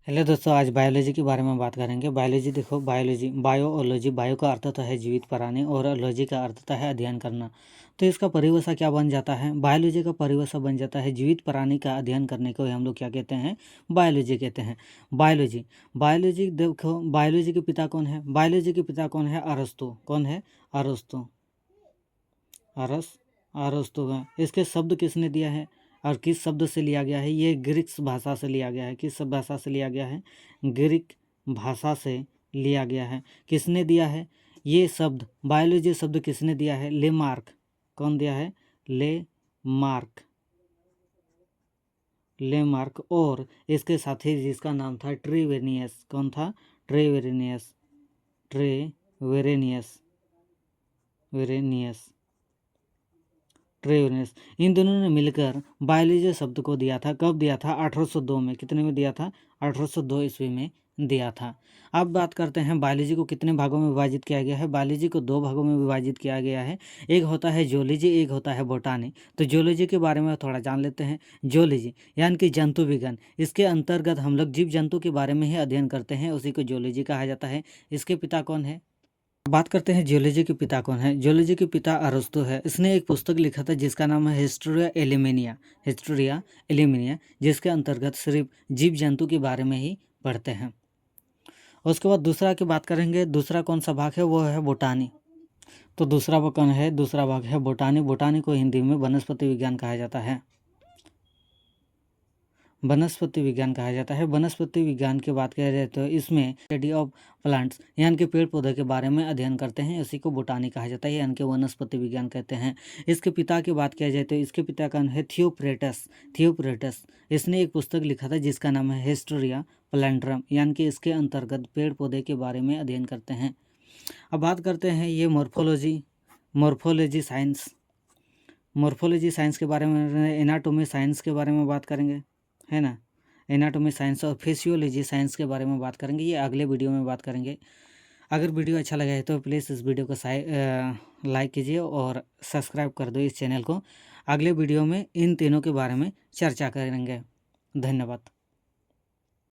Hello दोस्तों, आज biology के बारे में बात करेंगे। बायोलॉजी देखो, बायोलॉजी बायोलॉजी, बायो का अर्थ होता है जीवित प्राणी और लॉजी का अर्थ होता है अध्ययन करना। तो इसका परिभाषा क्या बन जाता है? बायोलॉजी का परिभाषा बन जाता है जीवित प्राणी का अध्ययन करने को हम लोग क्या कहते हैं? बायोलॉजी कहते हैं। बायोलॉजी बायोलॉजी देखो, बायोलॉजी के पिता कौन है? बायोलॉजी के पिता कौन है? अरस्तु। कौन है? अरस्तु। अरस्तु है। इसके शब्द किसने दिया है और किस शब्द से लिया गया है? ये ग्रीक भाषा से लिया गया है। किस भाषा से लिया गया है? ग्रीक भाषा से लिया गया है। किसने दिया है ये शब्द? बायोलॉजी शब्द किसने दिया है? लेमार्क। कौन दिया है? लेमार्क। लेमार्क। और इसके साथी जिसका नाम था ट्रीवेनियस। कौन था? ट्रेवेरेनियस। ट्रेवेरेनियस। वेरेनियस। ट्रेवेनियस। इन दोनों ने मिलकर बायोलॉजी शब्द को दिया था। कब दिया था? 1802 में। कितने में दिया था? 1802 ईस्वी में दिया था। अब बात करते हैं बायोलॉजी को कितने भागों में विभाजित किया गया है। बायोलॉजी को दो भागों में विभाजित किया गया है। एक होता है जूलॉजी, एक होता है बोटानी। तो जूलॉजी के बारे में थोड़ा जान लेते हैं। जूलॉजी यानी कि जंतु विज्ञान। इसके अंतर्गत हम लोग जीव जंतु के बारे में ही अध्ययन करते हैं, उसी को जूलॉजी कहा जाता है। इसके पिता कौन है? बात करते हैं जियोलॉजी के पिता कौन है। जियोलॉजी के पिता अरस्तु है। इसने एक पुस्तक लिखा था जिसका नाम है हिस्टोरिया एलिमिनिया। हिस्टोरिया एलिमिनिया, जिसके अंतर्गत सिर्फ जीव जंतु के बारे में ही पढ़ते हैं। उसके बाद दूसरा की बात करेंगे। दूसरा कौन सा भाग है? वो है बोटानी। तो दूसरा भाग कौन है? दूसरा भाग है बोटानी। बोटानी को हिंदी में वनस्पति विज्ञान कहा जाता है। वनस्पति विज्ञान कहा जाता है। वनस्पति विज्ञान की बात किया जाए तो इसमें स्टडी ऑफ प्लांट्स यानी कि पेड़ पौधे के बारे में अध्ययन करते हैं, इसी को बोटानी कहा जाता है, यानी कि वनस्पति विज्ञान कहते हैं। इसके पिता की बात किया जाए तो इसके पिता का नाम है थियोप्रेटस। थियोप्रेटस। इसने एक पुस्तक लिखा था जिसका नाम है हिस्टोरिया प्लांट्रम, यानी कि इसके अंतर्गत पेड़ पौधे के बारे में अध्ययन करते हैं। अब बात करते हैं ये मोर्फोलॉजी साइंस। मोर्फोलॉजी साइंस के बारे में, एनाटोमी साइंस के बारे में बात करेंगे, है ना। एनाटॉमी साइंस और फिजियोलॉजी साइंस के बारे में बात करेंगे, ये अगले वीडियो में बात करेंगे। अगर वीडियो अच्छा लगा है तो प्लीज़ इस वीडियो को लाइक कीजिए और सब्सक्राइब कर दो इस चैनल को। अगले वीडियो में इन तीनों के बारे में चर्चा करेंगे। धन्यवाद।